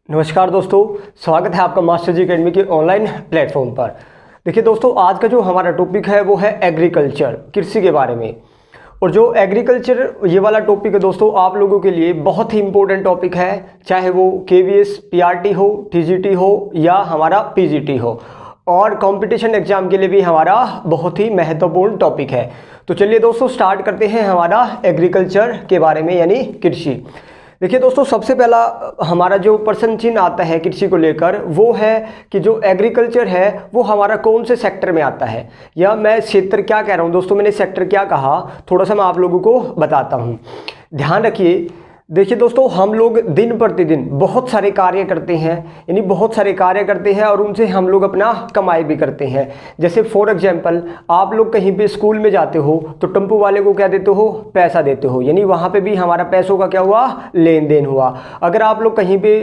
नमस्कार दोस्तों, स्वागत है आपका मास्टर जी अकेडमी के ऑनलाइन प्लेटफॉर्म पर। देखिए दोस्तों, आज का जो हमारा टॉपिक है वो है एग्रीकल्चर, कृषि के बारे में। और जो एग्रीकल्चर ये वाला टॉपिक है दोस्तों, आप लोगों के लिए बहुत ही इंपॉर्टेंट टॉपिक है, चाहे वो केवीएस पीआरटी हो, टीजीटी हो या हमारा पीजीटी हो, और कंपटीशन एग्जाम के लिए भी हमारा बहुत ही महत्वपूर्ण टॉपिक है। तो चलिए दोस्तों, स्टार्ट करते हैं हमारा एग्रीकल्चर के बारे में, यानी कृषि। देखिए दोस्तों, सबसे पहला हमारा जो प्रश्न चिन्ह आता है कृषि को लेकर वो है कि जो एग्रीकल्चर है वो हमारा कौन से सेक्टर में आता है, या मैं क्षेत्र क्या कह रहा हूँ दोस्तों, मैंने सेक्टर क्या कहा, थोड़ा सा मैं आप लोगों को बताता हूँ। ध्यान रखिए। देखिए दोस्तों, हम लोग दिन प्रतिदिन बहुत सारे कार्य करते हैं, यानी बहुत सारे कार्य करते हैं और उनसे हम लोग अपना कमाई भी करते हैं। जैसे फॉर एग्जांपल, आप लोग कहीं पे स्कूल में जाते हो तो टेम्पो वाले को क्या देते हो, पैसा देते हो, यानी वहाँ पे भी हमारा पैसों का क्या हुआ, लेन देन हुआ। अगर आप लोग कहीं पे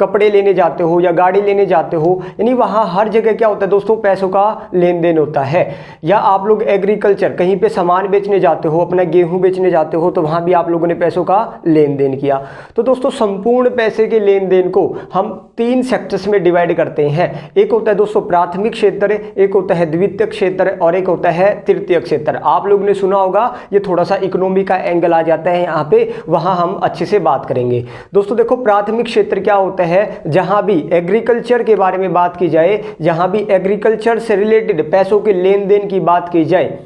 कपड़े लेने जाते हो या गाड़ी लेने जाते हो, यानी वहाँ हर जगह क्या होता है दोस्तों, पैसों का लेन देन होता है। या आप लोग एग्रीकल्चर कहीं पे सामान बेचने जाते हो, अपना गेहूँ बेचने जाते हो, तो वहाँ भी आप लोगों ने पैसों का लेन देन किया। तो दोस्तों, संपूर्ण पैसे के लेन देन को हम तीन सेक्टर्स में डिवाइड करते हैं। एक होता है दोस्तों प्राथमिक क्षेत्र, एक होता है द्वितीयक क्षेत्र और एक होता है तृतीयक क्षेत्र। आप लोगों ने सुना होगा, ये थोड़ा सा इकोनॉमी का एंगल आ जाता है यहाँ पे, वहाँ हम अच्छे से बात करेंगे। दोस्तों देखो, प्राथमिक क्षेत्र क्या होता है, जहाँ भी एग्रीकल्चर के बारे में बात की जाए, जहाँ भी एग्रीकल्चर से रिलेटेड पैसों के लेन देन की बात की जाए,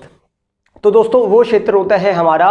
तो दोस्तों वो क्षेत्र होता है हमारा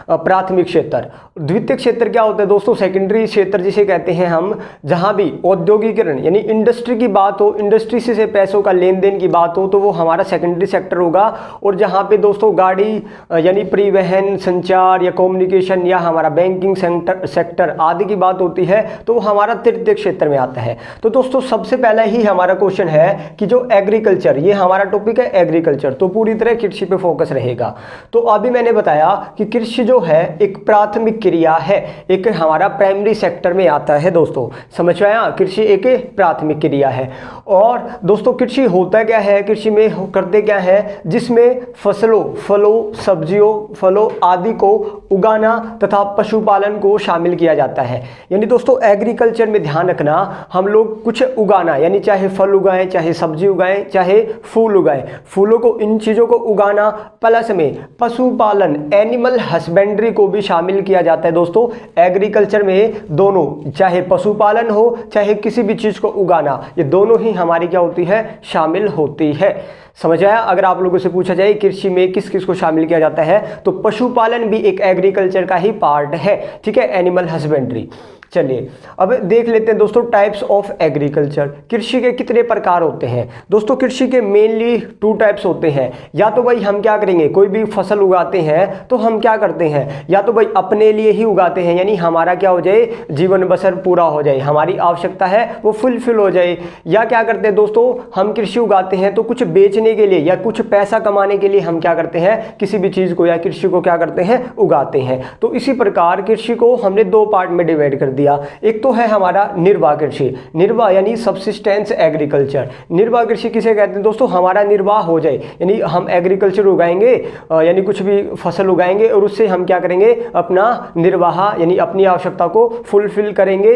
प्राथमिक क्षेत्र। द्वितीय क्षेत्र क्या होता है दोस्तों, सेकेंडरी क्षेत्र जिसे कहते हैं हम, जहां भी औद्योगिकरण यानी इंडस्ट्री की बात हो, इंडस्ट्री से पैसों का लेन देन की बात हो, तो वो हमारा सेकेंडरी सेक्टर होगा। और जहां पे दोस्तों गाड़ी यानी परिवहन, संचार या कम्युनिकेशन या हमारा बैंकिंग सेक्टर आदि की बात होती है, तो वो हमारा तृतीय क्षेत्र में आता है। तो दोस्तों, सबसे पहला ही हमारा क्वेश्चन है कि जो एग्रीकल्चर, ये हमारा टॉपिक है एग्रीकल्चर, तो पूरी तरह कृषि पे फोकस रहेगा। तो अभी मैंने बताया कि कृषि जो है एक प्राथमिक क्रिया है, एक हमारा प्राइमरी सेक्टर में आता है दोस्तों, समझ में आया। कृषि एक प्राथमिक क्रिया है। और दोस्तों, कृषि होता क्या है, कृषि में करते क्या है, जिसमें फसलों, फलों, सब्जियों, फलों आदि को उगाना तथा पशुपालन को शामिल किया जाता है। यानी दोस्तों, एग्रीकल्चर में ध्यान रखना, हम लोग कुछ उगाना, यानी चाहे फल उगाएं, चाहे सब्जी उगाएं, चाहे फूल उगाएं, फूलों को, इन चीज़ों को उगाना, प्लस में पशुपालन, एनिमल हस्बेंड्री को भी शामिल किया जाता है दोस्तों। एग्रीकल्चर में दोनों, चाहे पशुपालन हो चाहे किसी भी चीज को उगाना, ये दोनों ही हमारी क्या होती है, शामिल होती है। समझ आया। अगर आप लोगों से पूछा जाए कृषि में किस किस को शामिल किया जाता है, तो पशुपालन भी एक एग्रीकल्चर का ही पार्ट है, ठीक है, एनिमल हस्बेंड्री। चलिए अब देख लेते हैं दोस्तों टाइप्स ऑफ एग्रीकल्चर। कृषि के कितने प्रकार होते हैं दोस्तों? कृषि के मेनली टू टाइप्स होते हैं। या तो भाई हम क्या करेंगे, कोई भी फसल उगाते हैं तो हम क्या करते हैं, या तो भाई अपने लिए ही उगाते हैं, यानी हमारा क्या हो जाए, जीवन बसर पूरा हो जाए, हमारी आवश्यकता है वो फुलफिल हो जाए। या क्या करते हैं दोस्तों, हम कृषि उगाते हैं तो कुछ बेचने के लिए या कुछ पैसा कमाने के लिए हम क्या करते हैं, किसी भी चीज को या कृषि को क्या करते हैं, उगाते हैं। तो इसी प्रकार कृषि को हमने दो पार्ट में डिवाइड कर दिया। एक तो है हमारा निर्वाह कृषि, निर्वाह यानी सबसिस्टेंस एग्रीकल्चर। निर्वाह कृषि किसे कहते हैं दोस्तों, हमारा निर्वाह हो जाए, यानी हम एग्रीकल्चर उगाएंगे, यानी कुछ भी फसल उगाएंगे और उससे हम क्या करेंगे, अपना निर्वाह यानी अपनी आवश्यकता को फुलफिल करेंगे,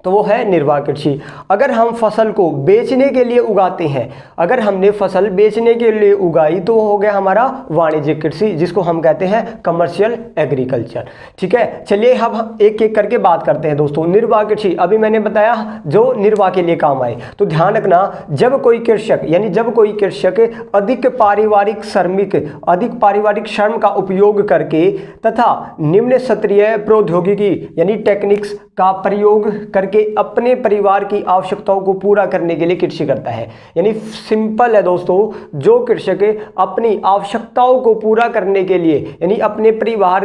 तो वो है निर्वाह कृषि। अगर हम फसल को बेचने के लिए उगाते हैं, अगर हमने फसल बेचने के लिए उगाई तो वो हो गया हमारा वाणिज्यिक कृषि, जिसको हम कहते हैं कमर्शियल एग्रीकल्चर। ठीक है, चलिए हम एक एक करके बात करते हैं दोस्तों। निर्वाह कृषि अभी मैंने बताया जो निर्वाह के लिए काम आए। तो ध्यान रखना, जब कोई कृषक यानी जब कोई कृषक अधिक पारिवारिक श्रम का उपयोग करके तथा निम्न स्तरीय प्रौद्योगिकी यानी टेक्निक्स का प्रयोग करके अपने परिवार की आवश्यकताओं को पूरा करने के लिए कृषि करता है। यानी सिंपल है दोस्तों, जो कृषक अपनी आवश्यकताओं को पूरा करने के लिए यानी अपने परिवार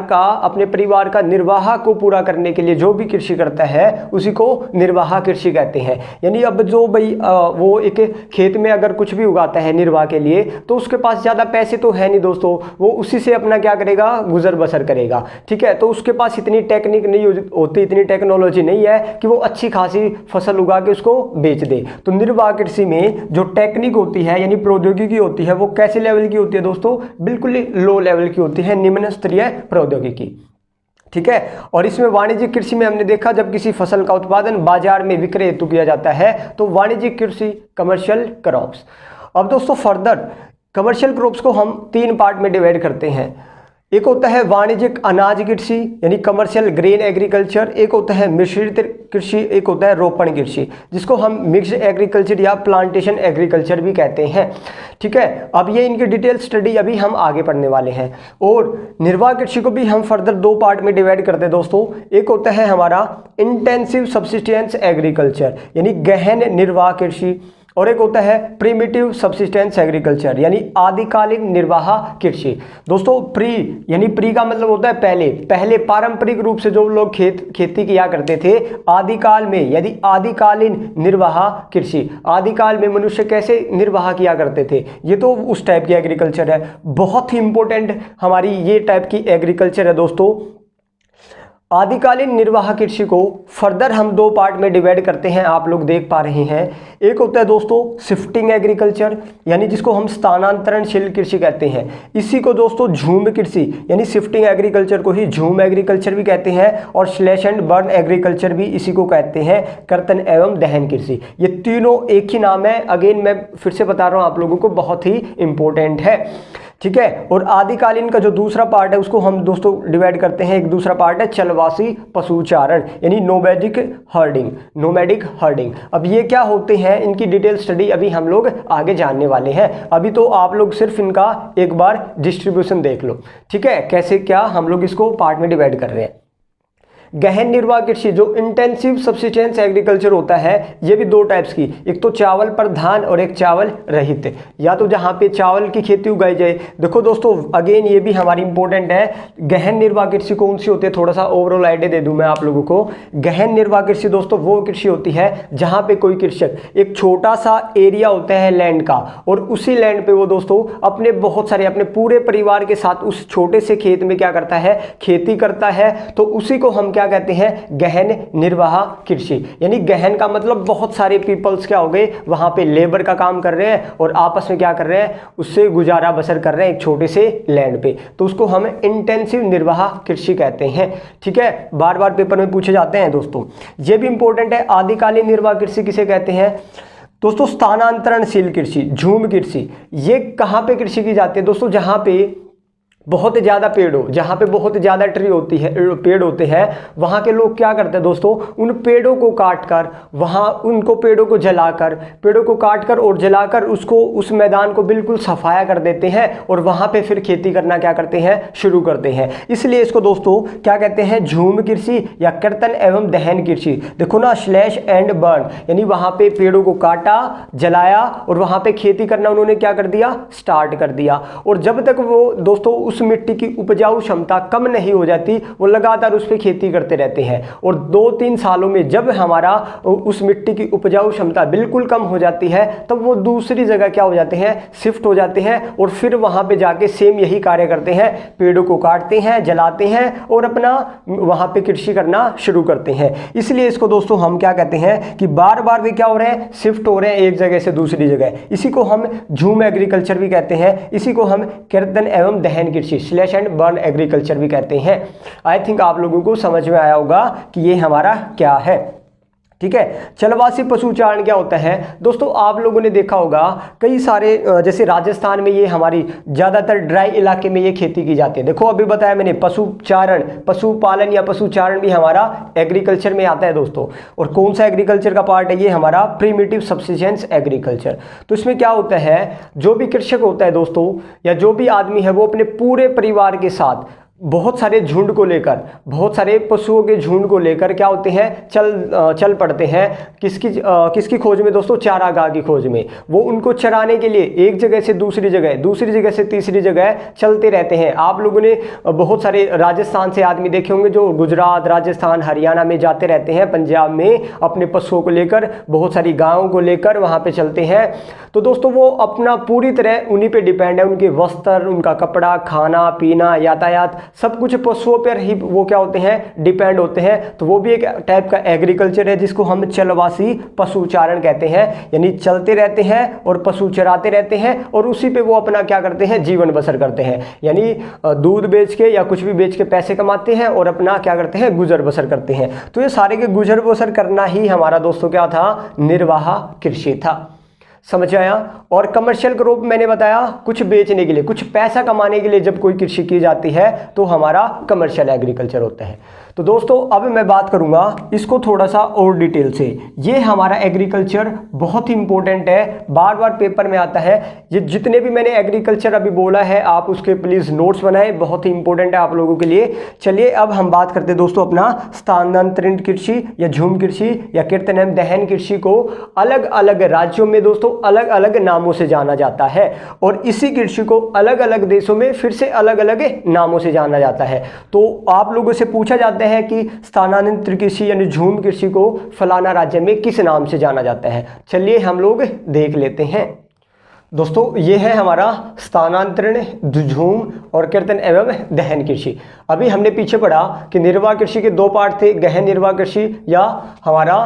का निर्वाह को पूरा करने के लिए जो भी कृषि करता है उसी को निर्वाह कृषि कहते हैं। यानी अब जो भाई वो एक खेत में अगर कुछ भी उगाता है निर्वाह के लिए, तो उसके पास ज़्यादा पैसे तो है नहीं दोस्तों, वो उसी से अपना क्या करेगा, गुजर बसर करेगा। ठीक है, तो उसके पास इतनी टेक्निक नहीं होती, इतनी टेक्नोलॉजी नहीं है कि वो अच्छी खासी फसल उगा के उसको बेच दे। तो निर्वाह कृषि में जो टेक्निक होती है यानी प्रौद्योगिकी होती है, वो कैसे लेवल की होती है दोस्तों, बिल्कुल लो लेवल की होती है, निम्न स्तरीय प्रौद्योगिकी। ठीक है। और इसमें वाणिज्यिक कृषि में हमने देखा जब किसी फसल का उत्पादन बाजार में विक्रय हेतु किया जाता है तो वाणिज्यिक कृषि, कमर्शियल क्रॉप्स। अब दोस्तों फर्दर कमर्शियल क्रॉप्स को हम 3 पार्ट में डिवाइड करते हैं। एक होता है वाणिज्यिक अनाज कृषि यानी कमर्शियल ग्रेन एग्रीकल्चर, एक होता है मिश्रित कृषि, एक होता है रोपण कृषि जिसको हम मिक्स्ड एग्रीकल्चर या प्लांटेशन एग्रीकल्चर भी कहते हैं। ठीक है, अब ये इनकी डिटेल स्टडी अभी हम आगे पढ़ने वाले हैं। और निर्वाह कृषि को भी हम फर्दर 2 पार्ट में डिवाइड करते हैं दोस्तों। एक होता है हमारा इंटेंसिव सब्सिस्टेंस एग्रीकल्चर यानी गहन निर्वाह कृषि, और एक होता है प्रीमिटिव सब्सिस्टेंस एग्रीकल्चर यानी आदिकालीन निर्वाह कृषि। दोस्तों प्री का मतलब होता है पहले पारंपरिक रूप से जो लोग खेती किया करते थे आदिकाल में, यदि आदिकालीन निर्वाह कृषि, आदिकाल में मनुष्य कैसे निर्वाह किया करते थे, ये तो उस टाइप की एग्रीकल्चर है। बहुत ही इंपॉर्टेंट हमारी ये टाइप की एग्रीकल्चर है दोस्तों। आदिकालीन निर्वाह कृषि को फर्दर हम 2 पार्ट में डिवाइड करते हैं, आप लोग देख पा रहे हैं। एक होता है दोस्तों शिफ्टिंग एग्रीकल्चर यानी जिसको हम स्थानांतरणशील कृषि कहते हैं। इसी को दोस्तों झूम कृषि यानी शिफ्टिंग एग्रीकल्चर को ही झूम एग्रीकल्चर भी कहते हैं, और स्लैश एंड बर्न एग्रीकल्चर भी इसी को कहते हैं, कर्तन एवं दहन कृषि। ये तीनों एक ही नाम है। अगेन मैं फिर से बता रहा हूँ आप लोगों को, बहुत ही इंपॉर्टेंट है। ठीक है, और आदिकालीन का जो दूसरा पार्ट है उसको हम दोस्तों डिवाइड करते हैं। एक दूसरा पार्ट है चलवासी पशुचारण यानी नोमैडिक हर्डिंग। अब ये क्या होते हैं, इनकी डिटेल स्टडी अभी हम लोग आगे जानने वाले हैं। अभी तो आप लोग सिर्फ इनका एक बार डिस्ट्रीब्यूशन देख लो। ठीक है, कैसे क्या हम लोग इसको पार्ट में डिवाइड कर रहे हैं। गहन निर्वाह कृषि जो इंटेंसिव सब्सिस्टेंस एग्रीकल्चर होता है, ये भी 2 टाइप्स की, एक तो चावल प्रधान और एक चावल रहित, या तो जहाँ पे चावल की खेती उगाई जाए। देखो दोस्तों अगेन ये भी हमारी इंपॉर्टेंट है। गहन निर्वाह कृषि कौन सी होती है, थोड़ा सा ओवरऑल आइडिया दे दूं मैं आप लोगों को। गहन निर्वाह कृषि दोस्तों वो कृषि होती है जहाँ पे कोई कृषक एक छोटा सा एरिया होता है लैंड का, और उसी लैंड पे वो दोस्तों अपने पूरे परिवार के साथ उस छोटे से खेत में क्या करता है, खेती करता है। तो उसी को हम क्या कहते हैं, गहन निर्वाह कृषि। यानी गहन का मतलब बहुत सारे पीपल्स क्या हो गए, वहां पे लेबर का काम कर रहे हैं और आपस में क्या कर रहे हैं, उससे गुजारा बसर कर रहे हैं एक छोटे से लैंड पे। तो उसको हम इंटेंसिव निर्वाह कृषि कहते हैं। ठीक है, बार बार पेपर में पूछे जाते हैं दोस्तों। ये भी इंपॉर्टेंट है। आदिकालीन निर्वाह कृषि किसे कहते हैं दोस्तों, स्थानांतरणशील कृषि, झूम कृषि। ये कहाँ पे कृषि की जाती है दोस्तों, जहाँ पे बहुत ज़्यादा पेड़ हो, जहाँ पे बहुत ज़्यादा ट्री होती है, पेड़ होते हैं, वहाँ के लोग क्या करते हैं दोस्तों, उन पेड़ों को काट कर, पेड़ों को जलाकर, पेड़ों को काट कर और जलाकर उसको, उस मैदान को बिल्कुल सफाया कर देते हैं और वहाँ पे फिर खेती करना क्या करते हैं, शुरू करते हैं। इसलिए इसको दोस्तों क्या कहते हैं, झूम कृषि या कर्तन एवं दहन कृषि। देखो ना, स्लैश एंड बर्न यानी वहाँ पे पेड़ों को काटा, जलाया और वहाँ पे खेती करना उन्होंने क्या कर दिया, स्टार्ट कर दिया। और जब तक वो दोस्तों उस मिट्टी की उपजाऊ क्षमता कम नहीं हो जाती, वो लगातार उस पर खेती करते रहते हैं। और 2-3 सालों में जब हमारा उस मिट्टी की उपजाऊ क्षमता बिल्कुल कम हो जाती है, तब वो दूसरी जगह क्या हो जाते हैं, शिफ्ट हो जाते हैं और फिर वहां पे जाके सेम यही कार्य करते हैं, पेड़ों को काटते हैं, जलाते हैं और अपना वहां पे कृषि करना शुरू करते हैं। इसलिए इसको दोस्तों हम क्या कहते हैं कि बार बार वे क्या हो रहे हैं, शिफ्ट हो रहे हैं एक जगह से दूसरी जगह। इसी को हम झूम एग्रीकल्चर भी कहते हैं, इसी को हम कर्तन एवं दहन कृषि, स्लैश एंड बर्न एग्रीकल्चर भी कहते हैं। आई थिंक आप लोगों को समझ में आया होगा कि ये हमारा क्या है। ठीक है, चलवासी पशुचारण क्या होता है दोस्तों, आप लोगों ने देखा होगा कई सारे, जैसे राजस्थान में ये हमारी ज़्यादातर ड्राई इलाके में ये खेती की जाती है। देखो अभी बताया मैंने, पशुचारण, पशुपालन या पशुचारण भी हमारा एग्रीकल्चर में आता है दोस्तों। और कौन सा एग्रीकल्चर का पार्ट है, ये हमारा प्रीमिटिव सब्सिस्टेंस एग्रीकल्चर। तो इसमें क्या होता है, जो भी कृषक होता है दोस्तों या जो भी आदमी है, वो अपने पूरे परिवार के साथ बहुत सारे झुंड को लेकर, बहुत सारे पशुओं के झुंड को लेकर क्या होते हैं, चल पड़ते हैं। किसकी खोज में दोस्तों, चारागाह की खोज में। वो उनको चराने के लिए एक जगह से दूसरी जगह, दूसरी जगह से तीसरी जगह चलते रहते हैं। आप लोगों ने बहुत सारे राजस्थान से आदमी देखे होंगे जो गुजरात, राजस्थान, हरियाणा में जाते रहते हैं, पंजाब में अपने पशुओं को लेकर, बहुत सारी गायों को लेकर वहाँ पे चलते हैं। तो दोस्तों वो अपना पूरी तरह उन्हीं पे डिपेंड है, उनके वस्त्र, उनका कपड़ा, खाना पीना, यातायात सब कुछ पशुओं पर ही वो क्या होते हैं, डिपेंड होते हैं। तो वो भी एक टाइप का एग्रीकल्चर है जिसको हम चलवासी पशुचारण कहते हैं, यानी चलते रहते हैं और पशु चराते रहते हैं और उसी पे वो अपना क्या करते हैं, जीवन बसर करते हैं, यानी दूध बेच के या कुछ भी बेच के पैसे कमाते हैं और अपना क्या करते हैं, गुजर बसर करते हैं। तो ये सारे के गुजर बसर करना ही हमारा दोस्तों क्या था, निर्वाह कृषि था। समझ आया। और कमर्शियल क्रॉप मैंने बताया कुछ बेचने के लिए, कुछ पैसा कमाने के लिए जब कोई कृषि की जाती है तो हमारा कमर्शियल एग्रीकल्चर होता है। तो दोस्तों अब मैं बात करूंगा इसको थोड़ा सा और डिटेल से। ये हमारा एग्रीकल्चर बहुत ही इंपॉर्टेंट है, बार बार पेपर में आता है। ये जितने भी मैंने एग्रीकल्चर अभी बोला है आप उसके प्लीज नोट्स बनाएं, बहुत ही इंपॉर्टेंट है आप लोगों के लिए। चलिए अब हम बात करते हैं दोस्तों अपना स्थानांतरित कृषि या झूम कृषि या कीर्तन एवं दहन कृषि को अलग अलग राज्यों में दोस्तों अलग अलग नामों से जाना जाता है और इसी कृषि को अलग अलग देशों में फिर से अलग अलग नामों से जाना जाता है। तो आप लोगों से पूछा जाता है कि स्थानांतरित कृषि यानी झूम कृषि को फलाना राज्य में किस नाम से जाना जाता है। चलिए हम लोग देख लेते हैं। दोस्तों ये है हमारा स्थानांतरण, झूम और कीर्तन एवं दहन कृषि। अभी हमने पीछे पढ़ा कि निर्वाह कृषि के दो पार्ट थे, गहन निर्वाह कृषि या हमारा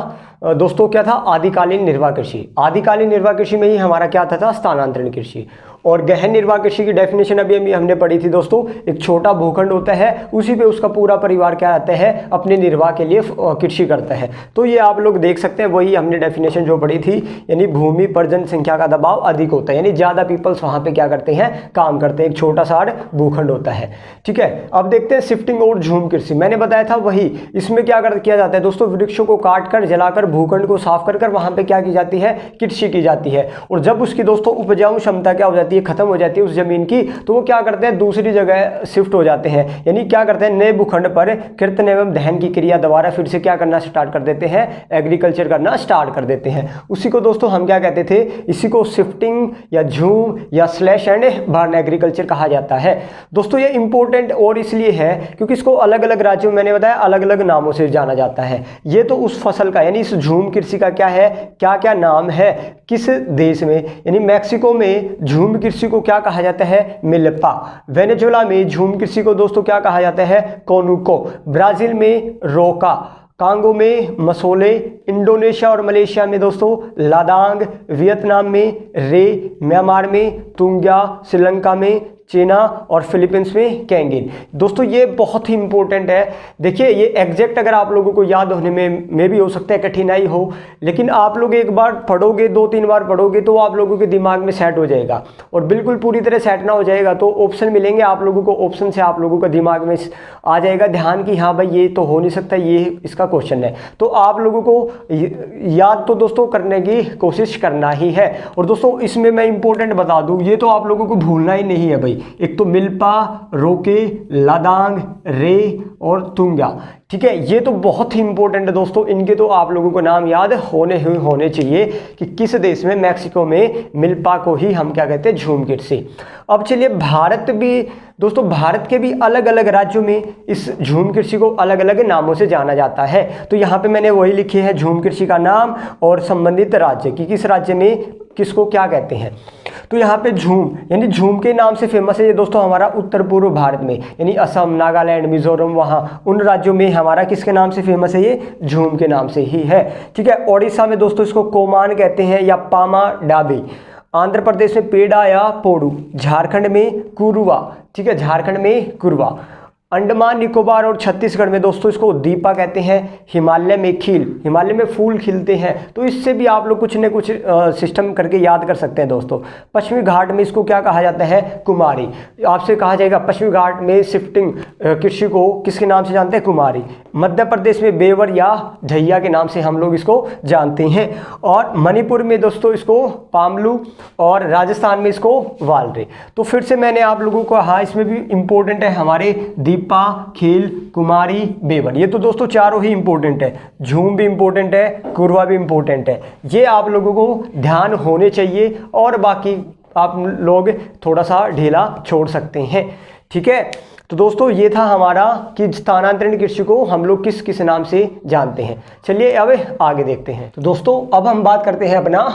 दोस्तों क्या था, आदिकालीन निर्वाह कृषि। आदिकालीन निर्वाह कृषि में ही हमारा क्या था कृषि कृषि। और गहन निर्वाह कृषि की डेफिनेशन अभी हमने पढ़ी थी दोस्तों, एक छोटा भूखंड होता है उसी पे उसका पूरा परिवार क्या रहता है, अपने निर्वाह के लिए कृषि करता है। तो ये आप लोग देख सकते हैं, वही हमने डेफिनेशन जो पढ़ी थी, यानी भूमि पर जनसंख्या का दबाव अधिक होता है, यानी ज़्यादा पीपल्स वहाँ पे क्या करते हैं, काम करते हैं, एक छोटा सा भूखंड होता है। ठीक है, अब देखते हैं शिफ्टिंग और झूम कृषि। मैंने बताया था वही, इसमें क्या किया जाता है दोस्तों, वृक्षों को काट कर जलाकर भूखंड को साफ कर वहाँ पे क्या की जाती है, कृषि की जाती है। और जब उसकी दोस्तों उपजाऊ क्षमता क्या हो जाती है, खत्म हो जाती है उस जमीन की, तो वो क्या करते हैं, दूसरी जगह शिफ्ट हो जाते हैं, यानी क्या करते हैं, नए भूखंड पर कीर्तन एवं दहन की क्रिया दोबारा फिर से क्या करना स्टार्ट कर देते हैं, एग्रीकल्चर करना स्टार्ट कर देते हैं। उसी को दोस्तों हम क्या कहते थे, इसी को शिफ्टिंग या झूम या स्लैश एंड बर्न एग्रीकल्चर कहा जाता है। दोस्तों ये इंपॉर्टेंट और इसलिए है क्योंकि इसको अलग अलग राज्यों में मैंने बताया अलग अलग नामों से जाना जाता है। ये तो उस फसल का यानी इस झूम कृषि का क्या है, क्या क्या नाम है, किस देश में, यानी मैक्सिको में झूम कृषि को क्या कहा जाता है, मिल्पा। वेनेजुएला में झूम कृषि को दोस्तों क्या कहा जाता है, कोनुको। ब्राजील में रोका, कांगो में मसोले, इंडोनेशिया और मलेशिया में दोस्तों लादांग, वियतनाम में रे, म्यांमार में तुंग्या, श्रीलंका में चीना और फिलीपींस में कैंगिन। दोस्तों ये बहुत ही इंपॉर्टेंट है। देखिए ये एग्जैक्ट अगर आप लोगों को याद होने में भी हो सकता है कठिनाई हो, लेकिन आप लोग एक बार पढ़ोगे, 2-3 बार पढ़ोगे तो आप लोगों के दिमाग में सेट हो जाएगा। और बिल्कुल पूरी तरह सेट ना हो जाएगा तो ऑप्शन मिलेंगे आप लोगों को, ऑप्शन से आप लोगों का दिमाग में आ जाएगा ध्यान कि हाँ भाई ये तो हो नहीं सकता, ये इसका क्वेश्चन है। तो आप लोगों को याद तो दोस्तों करने की कोशिश करना ही है। और दोस्तों इसमें मैं इंपॉर्टेंट बता दूं, ये तो आप लोगों को भूलना ही नहीं है भाई। एक तो मिल्पा, रोके, लादांग, रे और तुंगा। ठीक है, ये तो बहुत ही इंपॉर्टेंट है दोस्तों, इनके तो आप लोगों को नाम याद होने चाहिए कि किस देश में, मैक्सिको में मिल्पा को ही हम क्या कहते हैं, झूम कृषि। अब चलिए भारत भी दोस्तों, भारत के भी अलग अलग राज्यों में इस झूम कृषि को अलग अलग नामों से जाना जाता है। तो यहाँ पे मैंने वही लिखी है झूम कृषि का नाम और संबंधित राज्य कि किस राज्य में किसको क्या कहते हैं। तो यहाँ पे झूम यानी झूम के नाम से फेमस है ये दोस्तों हमारा उत्तर पूर्व भारत में, यानी असम, नागालैंड, मिजोरम, वहाँ उन राज्यों में हमारा किसके नाम से फेमस है, ये झूम के नाम से ही है। ठीक है, ओडिशा में दोस्तों इसको कोमान कहते हैं या पामा डाबी। आंध्र प्रदेश में पेड़ा या पोडू, झारखंड में कुरुवा। ठीक है, झारखंड में कुरवा। अंडमान निकोबार और छत्तीसगढ़ में दोस्तों इसको दीपा कहते हैं। हिमालय में खील, हिमालय में फूल खिलते हैं। तो इससे भी आप लोग कुछ न कुछ सिस्टम करके याद कर सकते हैं दोस्तों। पश्चिमी घाट में इसको क्या कहा जाता है, कुमारी। आपसे कहा जाएगा पश्चिमी घाट में शिफ्टिंग कृषि को किसके नाम से जानते हैं, कुमारी। मध्य प्रदेश में बेवर या झैया के नाम से हम लोग इसको जानते हैं। और मणिपुर में दोस्तों इसको पामलू और राजस्थान में इसको वालरे। तो फिर से मैंने आप लोगों को हाँ इसमें भी इंपॉर्टेंट है हमारे दीपा, खील, कुमारी, बेवर। ये तो दोस्तों चारों ही इंपॉर्टेंट है। झूम भी इंपॉर्टेंट है, कुरवा भी इंपॉर्टेंट है। ये आप लोगों को ध्यान होने चाहिए और बाकी आप लोग थोड़ा सा ढीला छोड़ सकते हैं। ठीक है, तो दोस्तों ये था हमारा कि स्थानांतरण कृषि को हम लोग किस किस नाम से जानते हैं। चलिए अब आगे देखते हैं। तो दोस्तों अब हम बात करते हैं अपना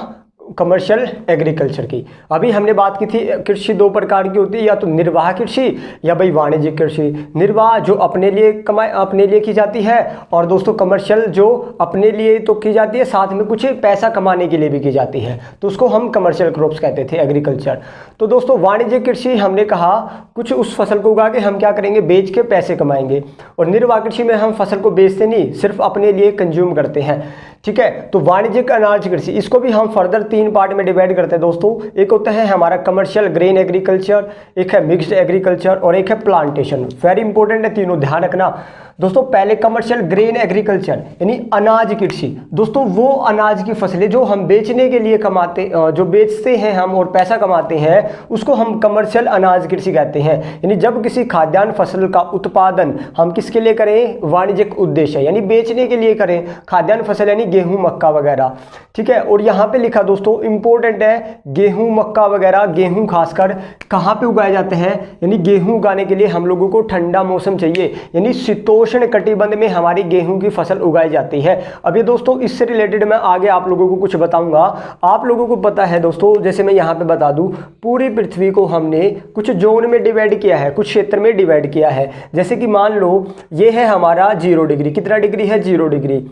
कमर्शियल एग्रीकल्चर की। अभी हमने बात की थी कृषि दो प्रकार की होती है, या तो निर्वाह कृषि या भाई वाणिज्यिक कृषि। निर्वाह जो अपने लिए की जाती है, और दोस्तों कमर्शियल जो अपने लिए तो की जाती है, साथ में कुछ पैसा कमाने के लिए भी की जाती है, तो उसको हम कमर्शियल क्रॉप्स कहते थे, एग्रीकल्चर। तो दोस्तों वाणिज्यिक कृषि हमने कहा कुछ उस फसल को उगा के हम क्या करेंगे, बेच के पैसे कमाएंगे। और निर्वाह कृषि में हम फसल को बेचते नहीं, सिर्फ अपने लिए कंज्यूम करते हैं, ठीक है। तो वाणिज्यिक अनाज कृषि, इसको भी हम फर्दर 3 पार्ट में डिवाइड करते हैं दोस्तों। एक होता है हमारा कमर्शियल ग्रेन एग्रीकल्चर, एक है मिक्स्ड एग्रीकल्चर और एक है प्लांटेशन। वेरी इंपॉर्टेंट है तीनों, ध्यान रखना दोस्तों। पहले कमर्शियल ग्रेन एग्रीकल्चर यानी अनाज कृषि, दोस्तों वो अनाज की फसलें जो हम बेचने के लिए जो बेचते हैं हम और पैसा कमाते हैं, उसको हम कमर्शियल अनाज कृषि कहते हैं। यानी जब किसी खाद्यान्न फसल का उत्पादन हम किसके लिए करें, वाणिज्यिक उद्देश्य यानी बेचने के लिए करें, खाद्यान्न फसल यानी गेहूं मक्का वगैरह, ठीक है। और यहाँ पे लिखा दोस्तों इंपॉर्टेंट है, गेहूं मक्का वगैरह, गेहूं खासकर कहाँ पे उगाए जाते हैं, यानी गेहूं उगाने के लिए हम लोगों को ठंडा मौसम चाहिए, यानी शीतोष्ण कटिबंध में हमारी गेहूं की फसल उगाई जाती है। अब ये दोस्तों इससे रिलेटेड मैं आगे आप लोगों को कुछ बताऊंगा। आप लोगों को पता है दोस्तों, जैसे मैं यहाँ पे बता दूं, पूरी पृथ्वी को हमने कुछ जोन में डिवाइड किया है, कुछ क्षेत्र में डिवाइड किया है। जैसे कि मान लो ये है हमारा 0 डिग्री, कितना डिग्री है, 0 डिग्री।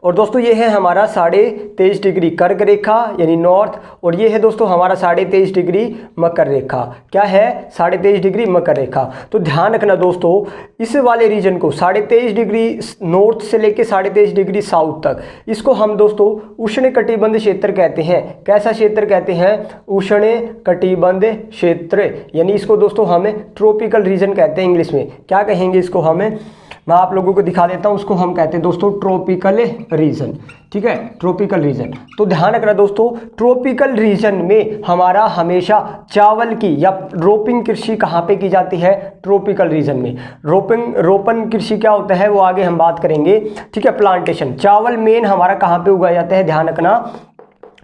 और दोस्तों ये है हमारा 23.5 डिग्री कर्क रेखा यानी नॉर्थ, और ये है दोस्तों हमारा 23.5 डिग्री मकर रेखा। क्या है, 23.5 डिग्री मकर रेखा। तो ध्यान रखना दोस्तों, इस वाले रीजन को 23.5 डिग्री नॉर्थ से लेके 23.5 डिग्री साउथ तक, इसको हम दोस्तों उष्ण कटिबंध क्षेत्र कहते हैं। कैसा क्षेत्र कहते हैं, उष्ण कटिबंध क्षेत्र, यानी इसको दोस्तों हमें ट्रॉपिकल रीजन कहते हैं। इंग्लिश में क्या कहेंगे इसको, हमें मैं आप लोगों को दिखा देता हूं, उसको हम कहते हैं दोस्तों ट्रॉपिकल रीजन, ठीक है, ट्रॉपिकल रीजन। तो ध्यान रखना दोस्तों, ट्रॉपिकल रीजन में हमारा हमेशा चावल की या रोपिंग कृषि कहाँ पे की जाती है, ट्रॉपिकल रीजन में। रोपण कृषि क्या होता है वो आगे हम बात करेंगे, ठीक है। प्लांटेशन, चावल मेन हमारा कहाँ पे उगाया जाता है, ध्यान रखना,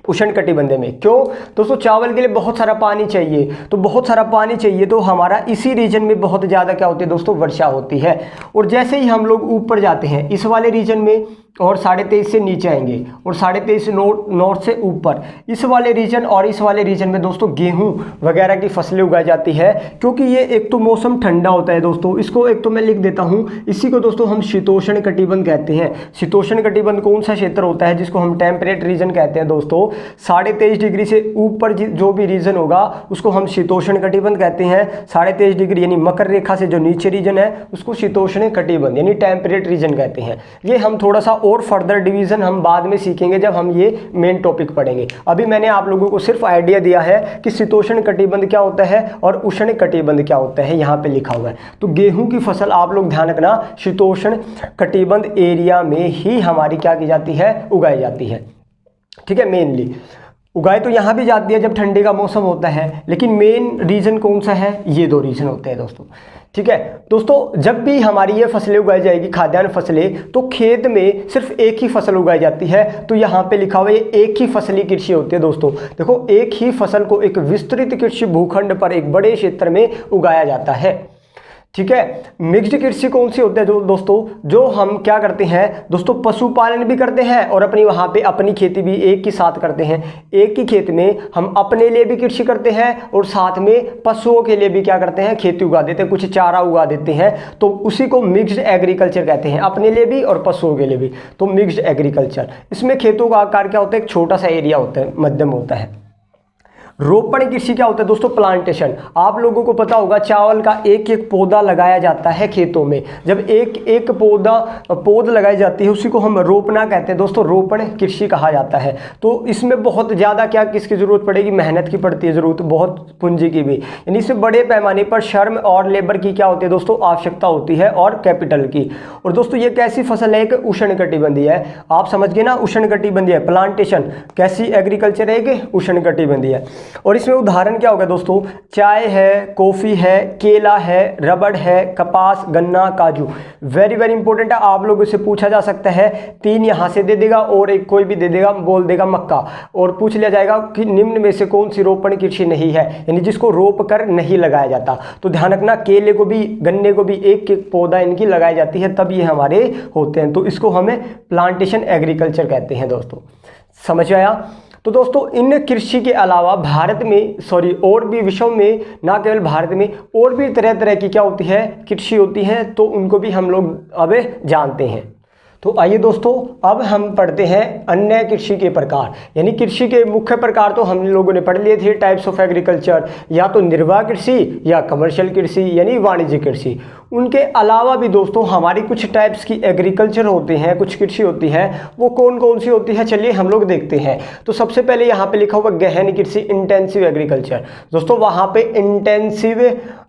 उष्ण कटिबंध में। क्यों दोस्तों, चावल के लिए बहुत सारा पानी चाहिए, तो बहुत सारा पानी चाहिए तो हमारा इसी रीजन में बहुत ज़्यादा क्या होती है दोस्तों, वर्षा होती है। और जैसे ही हम लोग ऊपर जाते हैं इस वाले रीजन में, और 23.5 से नीचे आएंगे, और 23.5 से नॉर्थ से ऊपर, इस वाले रीजन और इस वाले रीजन में दोस्तों गेहूं वगैरह की फसलें उगाई जाती है। क्योंकि ये एक तो मौसम ठंडा होता है दोस्तों, इसको एक तो मैं लिख देता हूं, इसी को दोस्तों हम शीतोष्ण कटिबंध कहते हैं। शीतोष्ण कटिबंध कौन सा क्षेत्र होता है, जिसको हम टेम्परेट रीजन कहते हैं दोस्तों। 23.5 डिग्री से ऊपर जो भी रीजन होगा उसको हम शीतोष्ण कटिबंध कहते हैं। 23.5 डिग्री यानी मकर रेखा से जो नीचे रीजन है उसको शीतोष्ण कटिबंध यानी टेम्परेट रीजन कहते हैं। ये हम थोड़ा सा और फर्दर डिवीजन हम बाद में सीखेंगे जब हम ये मेन टॉपिक पढ़ेंगे। अभी मैंने आप लोगों को सिर्फ आइडिया दिया है कि शीतोष्ण कटिबंध क्या होता है और उष्ण कटिबंध क्या होता है, यहाँ पे लिखा हुआ है। तो गेहूं की फसल आप लोग ध्यान रखना, शीतोष्ण कटिबंध एरिया में ही हमारी क्या की जाती है, उगाई जाती है, ठीक है। मेनली उगाई तो यहाँ भी जाती है जब ठंडी का मौसम होता है, लेकिन मेन रीजन कौन सा है, ये 2 रीजन होते हैं दोस्तों, ठीक है। दोस्तों जब भी हमारी ये फसलें उगाई जाएगी, खाद्यान्न फसलें, तो खेत में सिर्फ एक ही फसल उगाई जाती है। तो यहाँ पे लिखा हुआ है एक ही फसली कृषि होती है दोस्तों। देखो एक ही फसल को एक विस्तृत कृषि भूखंड पर एक बड़े क्षेत्र में उगाया जाता है, ठीक है। मिक्स्ड कृषि कौन सी होती है दोस्तों, जो हम क्या करते हैं दोस्तों, पशुपालन भी करते हैं और अपनी वहाँ पे अपनी खेती भी एक ही साथ करते हैं। एक ही खेत में हम अपने लिए भी कृषि करते हैं और साथ में पशुओं के लिए भी क्या करते हैं, खेती उगा देते हैं, कुछ चारा उगा देते हैं। तो उसी को मिक्स्ड एग्रीकल्चर कहते हैं, अपने लिए भी और पशुओं के लिए भी। तो मिक्स्ड एग्रीकल्चर, इसमें खेतों का आकार क्या होता है, एक छोटा सा एरिया होता है, मध्यम होता है। रोपण कृषि क्या होता है दोस्तों, प्लांटेशन। आप लोगों को पता होगा चावल का एक एक पौधा लगाया जाता है खेतों में। जब एक एक पौध लगाई जाती है उसी को हम रोपना कहते हैं दोस्तों, रोपण कृषि कहा जाता है। तो इसमें बहुत ज़्यादा क्या किसकी ज़रूरत पड़ेगी, मेहनत की पड़ती है ज़रूरत, बहुत पूंजी की भी, यानी इससे बड़े पैमाने पर श्रम और लेबर की क्या होती है दोस्तों, आवश्यकता होती है, और कैपिटल की। और दोस्तों ये कैसी फसल है, एक उष्ण कटिबंधीय है। आप समझ गए ना, उष्ण कटिबंधीय प्लांटेशन कैसी एग्रीकल्चर है, कि उष्ण कटिबंधीय है। और इसमें उदाहरण क्या होगा दोस्तों, चाय है, कॉफ़ी है, केला है, रबड़ है, कपास, गन्ना, काजू। वेरी वेरी इंपॉर्टेंट है, आप लोगों से पूछा जा सकता है, 3 यहाँ से दे देगा और एक कोई भी दे देगा, बोल देगा मक्का, और पूछ लिया जाएगा कि निम्न में से कौन सी रोपण कृषि नहीं है, यानी जिसको रोप कर नहीं लगाया जाता। तो ध्यान रखना, केले को भी, गन्ने को भी एक एक पौधा इनकी लगाई जाती है, तब ये हमारे होते हैं। तो इसको हमें प्लांटेशन एग्रीकल्चर कहते हैं दोस्तों, समझ आया। तो दोस्तों इन कृषि के अलावा भारत में और भी विश्व में, ना केवल भारत में, और भी तरह तरह की क्या होती है, कृषि होती है, तो उनको भी हम लोग अब जानते हैं। तो आइए दोस्तों अब हम पढ़ते हैं अन्य कृषि के प्रकार। यानी कृषि के मुख्य प्रकार तो हम लोगों ने पढ़ लिए थे, टाइप्स ऑफ एग्रीकल्चर, या तो निर्वाह कृषि या कमर्शियल कृषि यानी वाणिज्यिक कृषि। उनके अलावा भी दोस्तों हमारी कुछ टाइप्स की एग्रीकल्चर होते हैं, कुछ कृषि होती है, वो कौन कौन सी होती है चलिए हम लोग देखते हैं। तो सबसे पहले यहाँ पे लिखा हुआ गहन कृषि, इंटेंसिव एग्रीकल्चर। दोस्तों वहाँ पे इंटेंसिव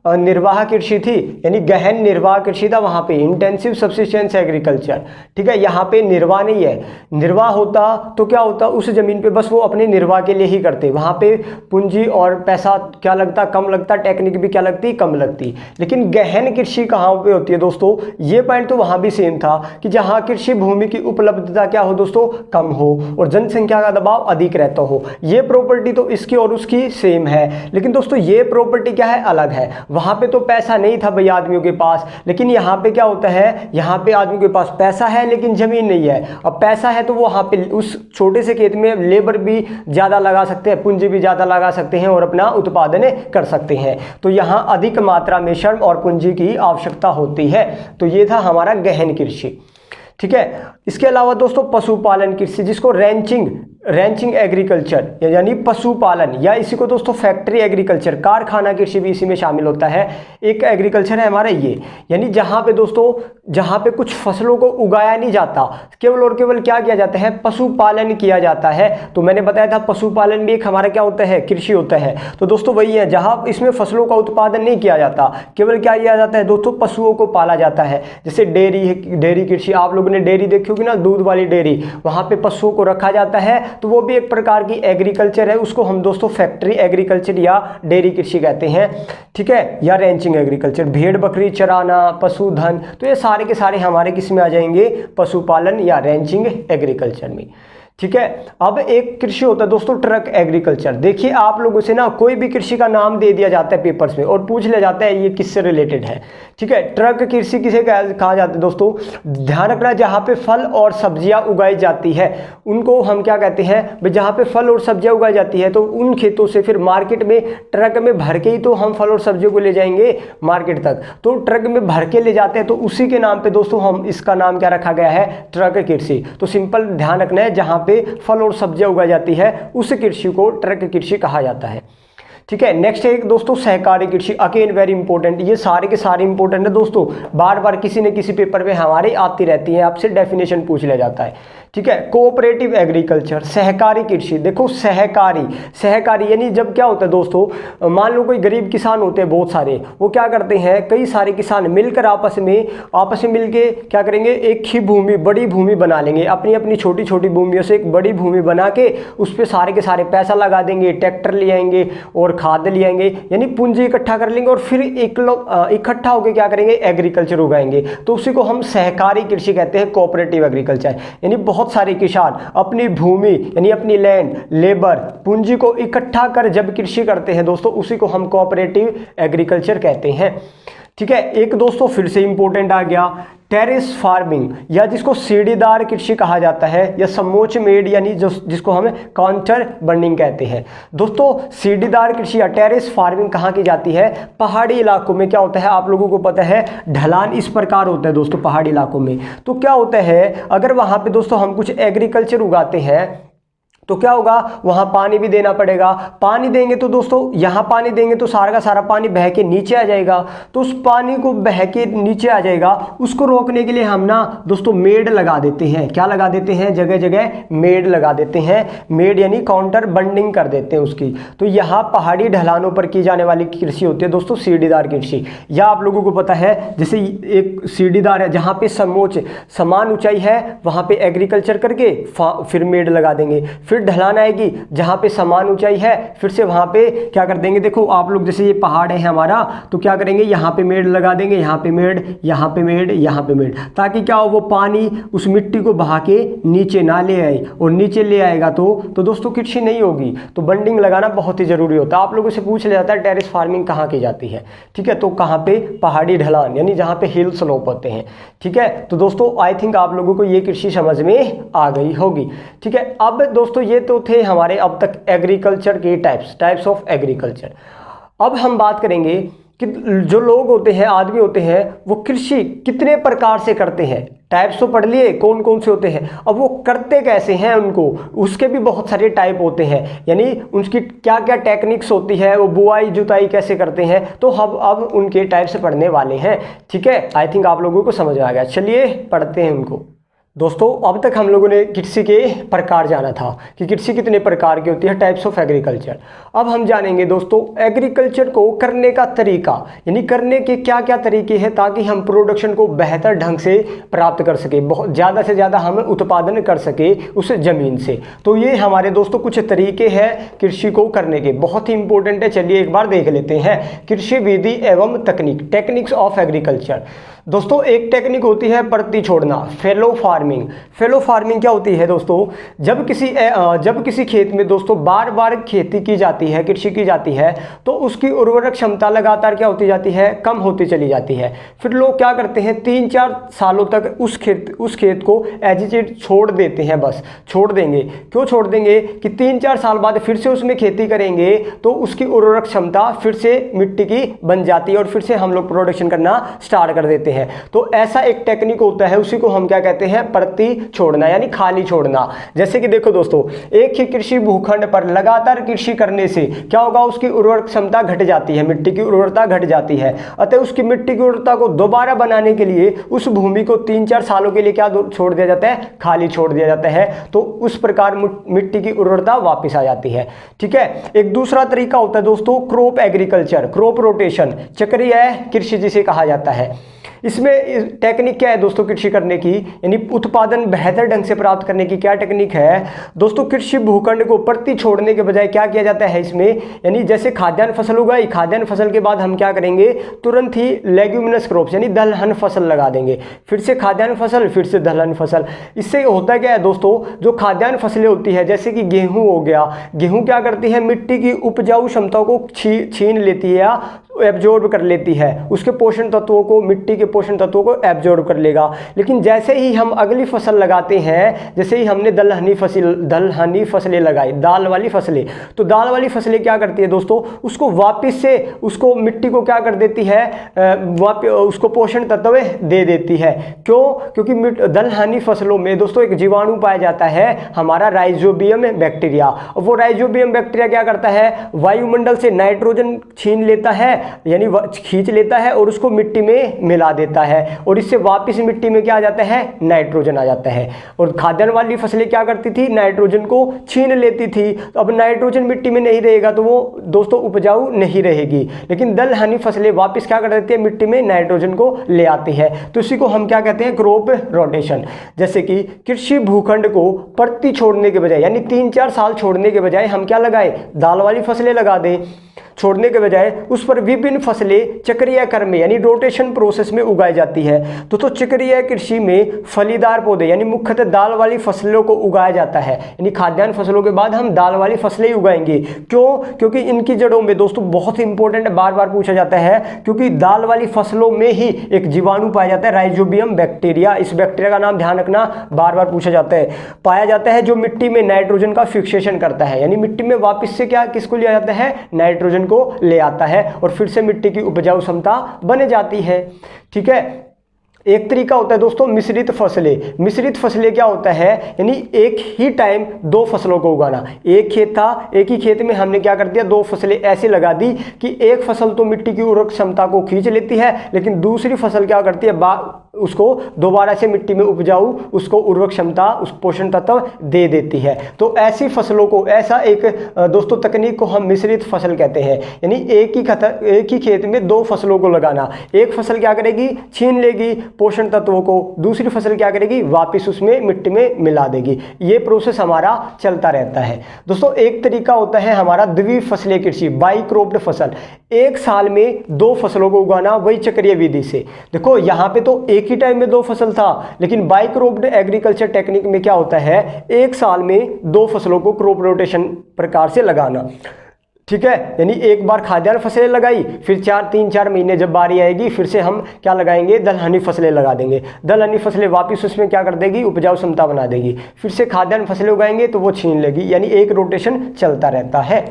निर्वाह कृषि थी, यानी गहन निर्वाह कृषि था, वहाँ पे इंटेंसिव सब्सिस्टेंस एग्रीकल्चर। ठीक है, यहाँ पे निर्वाह नहीं है। निर्वाह होता तो क्या होता, उस जमीन पे बस वो अपने निर्वाह के लिए ही करते, वहाँ पे पूंजी और पैसा क्या लगता, कम लगता, टेक्निक भी क्या लगती, कम लगती। लेकिन गहन कृषि कहाँ पे होती है दोस्तों, ये पॉइंट तो वहाँ भी सेम था कि जहाँ कृषि भूमि की उपलब्धता क्या हो दोस्तों, कम हो और जनसंख्या का दबाव अधिक रहता हो। ये प्रॉपर्टी तो इसकी और उसकी सेम है, लेकिन दोस्तों ये प्रॉपर्टी क्या है, अलग है। वहाँ पे तो पैसा नहीं था भाई आदमियों के पास, लेकिन यहाँ पे क्या होता है, यहाँ पे आदमियों के पास पैसा है लेकिन जमीन नहीं है। अब पैसा है तो वो वहाँ पे उस छोटे से खेत में लेबर भी ज़्यादा लगा सकते हैं, पूंजी भी ज़्यादा लगा सकते हैं और अपना उत्पादन कर सकते हैं। तो यहाँ अधिक मात्रा में श्रम और पूंजी की आवश्यकता होती है। तो ये था हमारा गहन कृषि। ठीक है, इसके अलावा दोस्तों पशुपालन कृषि, जिसको रैंचिंग एग्रीकल्चर यानी पशुपालन, या इसी को दोस्तों फैक्ट्री एग्रीकल्चर, कारखाना कृषि भी इसी में शामिल होता है। एक एग्रीकल्चर है हमारा ये, यानी जहाँ पे दोस्तों जहाँ पे कुछ फसलों को उगाया नहीं जाता, केवल और केवल क्या किया जाता है, पशुपालन किया जाता है। तो मैंने बताया था पशुपालन भी एक हमारा क्या होता है, कृषि होता है। तो दोस्तों वही है, जहाँ इसमें फसलों का उत्पादन नहीं किया जाता, केवल क्या किया जाता है दोस्तों, पशुओं को पाला जाता है। जैसे डेयरी कृषि, आप लोगों ने डेयरी देखी होगी ना, दूध वाली डेयरी, वहाँ पे पशुओं को रखा जाता है, तो वो भी एक प्रकार की एग्रीकल्चर है। उसको हम दोस्तों फैक्ट्री एग्रीकल्चर या डेयरी कृषि कहते हैं। ठीक है, या रैंचिंग एग्रीकल्चर, भेड़ बकरी चराना, पशुधन, तो ये सारे के सारे हमारे किस में आ जाएंगे, पशुपालन या रैंचिंग एग्रीकल्चर में। ठीक है, अब एक कृषि होता है दोस्तों ट्रक एग्रीकल्चर। देखिए आप लोगों से ना कोई भी कृषि का नाम दे दिया जाता है पेपर्स में और पूछ लिया जाता है ये किससे रिलेटेड है। ठीक है, ट्रक कृषि किसे कहा जाता है दोस्तों, ध्यान रखना, जहाँ पे फल और सब्जियां उगाई जाती है उनको हम क्या कहते हैं भाई, जहाँ पे फल और सब्जियां उगाई जाती है तो उन खेतों से फिर मार्केट में ट्रक में भर के ही तो हम फल और सब्जियों को ले जाएंगे मार्केट तक। तो ट्रक में भर के ले जाते हैं, तो उसी के नाम पे दोस्तों हम इसका नाम क्या रखा गया है, ट्रक कृषि। तो सिंपल ध्यान रखना है, जहाँ पे फल और सब्जियां उगाई जाती है उस कृषि को ट्रक कृषि कहा जाता है। ठीक है, नेक्स्ट है दोस्तों सहकारी कृषि, अगेन वेरी इंपॉर्टेंट। ये सारे के सारे इंपॉर्टेंट है दोस्तों, बार बार किसी न किसी पेपर में हमारे आती रहती है, आपसे डेफिनेशन पूछ लिया जाता है। ठीक है, कोऑपरेटिव एग्रीकल्चर, सहकारी कृषि। देखो सहकारी यानी जब क्या होता है दोस्तों, मान लो कोई गरीब किसान होते हैं बहुत सारे, वो क्या करते हैं, कई सारे किसान मिलकर आपस में मिलके क्या करेंगे, एक ही भूमि, बड़ी भूमि बना लेंगे, अपनी अपनी छोटी छोटी भूमियों से एक बड़ी भूमि बना के उस पर सारे के सारे पैसा लगा देंगे, ट्रैक्टर ले आएंगे और खाद ले आएंगे, यानी पूंजी इकट्ठा कर लेंगे और फिर इकट्ठा होकर क्या करेंगे, एग्रीकल्चर उगाएंगे। तो उसी को हम सहकारी कृषि कहते हैं, कोऑपरेटिव एग्रीकल्चर। यानी बहुत सारे किसान अपनी भूमि यानी अपनी लैंड, लेबर, पूंजी को इकट्ठा कर जब कृषि करते हैं दोस्तों, उसी को हम कोऑपरेटिव एग्रीकल्चर कहते हैं। ठीक है, एक दोस्तों फिर से इंपॉर्टेंट आ गया टेरेस फार्मिंग, या जिसको सीढ़ीदार कृषि कहा जाता है, या समोच्च मेड यानी जिसको हम काउंटर बर्निंग कहते हैं। दोस्तों सीढ़ीदार कृषि या टेरेस फार्मिंग कहाँ की जाती है, पहाड़ी इलाकों में। क्या होता है आप लोगों को पता है, ढलान इस प्रकार होता है दोस्तों पहाड़ी इलाकों में। तो क्या होता है, अगर वहाँ पे दोस्तों हम कुछ एग्रीकल्चर उगाते हैं तो क्या होगा, वहाँ पानी भी देना पड़ेगा। पानी देंगे तो दोस्तों, यहाँ पानी देंगे तो सारा का सारा पानी बह के नीचे आ जाएगा। तो उस पानी को बह के नीचे आ जाएगा, उसको रोकने के लिए हम ना दोस्तों मेड लगा देते हैं। क्या लगा देते हैं, जगह जगह मेड लगा देते हैं। मेड यानी काउंटर बंडिंग कर देते हैं उसकी। तो यहाँ पहाड़ी ढलानों पर की जाने वाली कृषि होती है दोस्तों सीढ़ीदार कृषि। या आप लोगों को पता है जैसे एक सीढ़ीदार है, जहाँ पे समोच्च समान ऊंचाई है वहाँ पे एग्रीकल्चर करके फिर मेड लगा देंगे। फिर ढलान आएगी, जहाँ पे समान ऊंचाई है फिर से वहाँ पे क्या कर देंगे, देखो आप लोग जैसे ये पहाड़ है हमारा, तो क्या करेंगे, यहाँ पे मेड लगा देंगे, यहाँ पे मेड, यहाँ पे मेड, यहाँ पे मेड, ताकि क्या हो, वो पानी उस मिट्टी को बहा के नीचे ना ले आए। और नीचे ले आएगा तो दोस्तों कृषि नहीं होगी। तो बंडिंग लगाना बहुत ही जरूरी होता है। आप लोगों से पूछ लिया जाता है टेरेस फार्मिंग कहाँ की जाती है। ठीक है, तो कहाँ पे, पहाड़ी ढलान यानी जहाँ पे हिल स्लोप होते हैं। ठीक है, तो दोस्तों आई थिंक आप लोगों को ये कृषि समझ में आ गई होगी। ठीक है, अब दोस्तों ये तो थे हमारे अब तक एग्रीकल्चर के टाइप्स ऑफ एग्रीकल्चर। अब हम बात करेंगे कि जो लोग होते हैं, आदमी होते हैं, वो कृषि कितने प्रकार से करते हैं। टाइप्स तो पढ़ लिए कौन कौन से होते हैं, अब वो करते कैसे हैं उनको, उसके भी बहुत सारे टाइप होते हैं, यानी उनकी क्या क्या टेक्निक्स होती है, वो बुआई जुताई कैसे करते हैं, तो हम अब उनके टाइप से पढ़ने वाले हैं। ठीक है, आई थिंक आप लोगों को समझ आ गया। चलिए पढ़ते हैं उनको। दोस्तों अब तक हम लोगों ने कृषि के प्रकार जाना था कि कृषि कितने प्रकार की होती है, टाइप्स ऑफ एग्रीकल्चर। अब हम जानेंगे दोस्तों एग्रीकल्चर को करने का तरीका, यानी करने के क्या क्या तरीके हैं ताकि हम प्रोडक्शन को बेहतर ढंग से प्राप्त कर सके, बहुत ज़्यादा से ज़्यादा हम उत्पादन कर सके उस ज़मीन से। तो ये हमारे दोस्तों कुछ तरीके हैं कृषि को करने के, बहुत ही इंपॉर्टेंट है। चलिए एक बार देख लेते हैं कृषि विधि एवं तकनीक, टेक्निक्स ऑफ एग्रीकल्चर। दोस्तों एक टेक्निक होती है परती छोड़ना, फेलो फार्मिंग। फेलो फार्मिंग क्या होती है दोस्तों, जब किसी खेत में दोस्तों बार बार खेती की जाती है, कृषि की जाती है, तो उसकी उर्वरक क्षमता लगातार क्या होती जाती है, कम होती चली जाती है। फिर लोग क्या करते हैं 3-4 सालों तक उस खेत को एजिटेट छोड़ देते हैं, बस छोड़ देंगे। क्यों छोड़ देंगे कि 3-4 साल बाद फिर से उसमें खेती करेंगे तो उसकी उर्वरक क्षमता फिर से मिट्टी की बन जाती है और फिर से हम लोग प्रोडक्शन करना स्टार्ट कर देते हैं। तो ऐसा एक टेक्निक होता है, उसी को हम क्या कहते हैं, परती छोड़ना, यानी खाली छोड़ना। जैसे कि देखो दोस्तों, एक ही कृषि भूखंड पर लगातार कृषि करने से क्या होगा, उसकी उर्वरक क्षमता घट जाती है, मिट्टी की उर्वरता घट जाती है। अतः उसकी मिट्टी की उर्वरता को दोबारा बनाने के लिए उस भूमि को 3-4 सालों के लिए क्या छोड़ दिया जाता है, खाली छोड़ दिया जाता है। तो उस प्रकार मिट्टी की उर्वरता वापस आ जाती है। ठीक है, एक दूसरा तरीका होता है दोस्तों क्रॉप एग्रीकल्चर, क्रॉप रोटेशन, चक्रीय कृषि जिसे कहा जाता है। इसमें टेक्निक क्या है दोस्तों कृषि करने की, यानी उत्पादन बेहतर ढंग से प्राप्त करने की क्या टेक्निक है दोस्तों, कृषि भूखंड को परती छोड़ने के बजाय क्या किया जाता है इसमें, यानी जैसे खाद्यान्न फसल उगाई, खाद्यान्न फसल के बाद हम क्या करेंगे, तुरंत ही लेग्यूमिनस क्रॉप्स यानी दलहन फसल लगा देंगे, फिर से खाद्यान्न फसल, फिर से दलहन फसल। इससे होता क्या है दोस्तों, जो खाद्यान्न फसलें होती है जैसे कि गेहूं हो गया, गेहूं क्या करती है, मिट्टी की उपजाऊ क्षमता को छीन लेती है या एब्जॉर्ब कर लेती है, उसके पोषण तत्वों को, मिट्टी के पोषण तत्वों को एब्जॉर्ब कर लेगा। लेकिन जैसे ही हम अगली फसल लगाते हैं, जैसे ही हमने दलहनी फसलें लगाई, दाल वाली फसलें, तो दाल वाली फसलें क्या करती है दोस्तों, उसको वापस से उसको मिट्टी को क्या कर देती है, उसको पोषण तत्व दे देती है। क्यों, क्योंकि दलहनी फसलों में दोस्तों एक जीवाणु पाया जाता है हमारा राइजोबियम बैक्टीरिया। वो राइजोबियम बैक्टीरिया क्या करता है, वायुमंडल से नाइट्रोजन छीन लेता है, यानी खींच लेता है और उसको मिट्टी में मिला देता है, और इससे वापस मिट्टी में क्या आ जाता है, नाइट्रोजन आ जाता है। और खाद्यान्न वाली फसलें क्या करती थी, नाइट्रोजन को छीन लेती थी। तो अब नाइट्रोजन मिट्टी में नहीं रहेगा तो वो दोस्तों उपजाऊ नहीं रहेगी। लेकिन दलहनी फसलें वापस क्या कर देती है, मिट्टी में नाइट्रोजन को ले आती है। तो इसी को हम क्या कहते हैं, क्रॉप रोटेशन। जैसे कि कृषि भूखंड को परती छोड़ने के बजाय, यानी 3-4 साल छोड़ने के बजाय हम क्या लगाए, दाल वाली फसलें लगा दें। छोड़ने के बजाय उस पर विभिन्न फसलें चक्रीय क्रम में यानी रोटेशन प्रोसेस में उगाई जाती है। तो चक्रीय कृषि में फलीदार पौधे यानी मुख्यतः दाल वाली फसलों को उगाया जाता है, यानी खाद्यान्न फसलों के बाद हम दाल वाली फसलें ही उगाएंगे। क्यों, क्योंकि इनकी जड़ों में दोस्तों बहुत इंपॉर्टेंट बार बार पूछा जाता है, क्योंकि दाल वाली फसलों में ही एक जीवाणु पाया जाता है राइजोबियम बैक्टीरिया। इस बैक्टीरिया का नाम ध्यान रखना, बार बार पूछा जाता है। पाया जाता है जो मिट्टी में नाइट्रोजन का फिक्सेशन करता है, यानी मिट्टी में वापस से क्या किसको लिया जाता है, नाइट्रोजन को ले आता है और फिर से मिट्टी की उपजाऊ क्षमता बन जाती है। ठीक है, एक तरीका होता है दोस्तों मिश्रित फसलें। मिश्रित फसलें क्या होता है, यानी एक ही टाइम 2 फसलों को उगाना। एक खेत था, एक ही खेत में हमने क्या कर दिया, 2 फसलें ऐसे लगा दी कि एक फसल तो मिट्टी की उर्वरक क्षमता को खींच लेती है, लेकिन दूसरी फसल क्या करती है, उसको दोबारा से मिट्टी में उपजाऊ, उसको उर्वरक क्षमता, उस पोषण तत्व दे देती है। तो ऐसी फसलों को, ऐसा एक दोस्तों तकनीक को हम मिश्रित फसल कहते हैं। यानी एक ही खेत में 2 फसलों को लगाना। एक फसल क्या करेगी, छीन लेगी पोषण तत्वों को, दूसरी फसल क्या करेगी, वापस उसमें मिट्टी में मिला देगी। ये प्रोसेस हमारा चलता रहता है। दोस्तों एक तरीका होता है हमारा द्विफसलीय कृषि, बाई क्रॉप्ड फसल। एक साल में 2 फसलों को उगाना, वही चक्रीय विधि से। देखो यहाँ पे तो एक ही टाइम में 2 फसल था, लेकिन बाई क्रॉप्ड एग्रीकल्चर टेक्निक में क्या होता है, एक साल में 2 फसलों को क्रॉप रोटेशन प्रकार से लगाना। ठीक है, यानी एक बार खाद्यान्न फसलें लगाई, फिर 3-4 महीने जब बारी आएगी फिर से हम क्या लगाएंगे, दलहनी फसलें लगा देंगे। दलहनी फसलें वापस उसमें क्या कर देगी, उपजाऊ क्षमता बना देगी। फिर से खाद्यान्न फसलें उगाएंगे तो वो छीन लेगी, यानी एक रोटेशन चलता रहता है।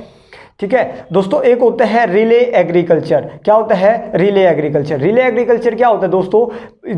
ठीक है दोस्तों, एक होता है रिले एग्रीकल्चर। क्या होता है, रिले एग्रीकल्चर। रिले एग्रीकल्चर क्या होता है दोस्तों,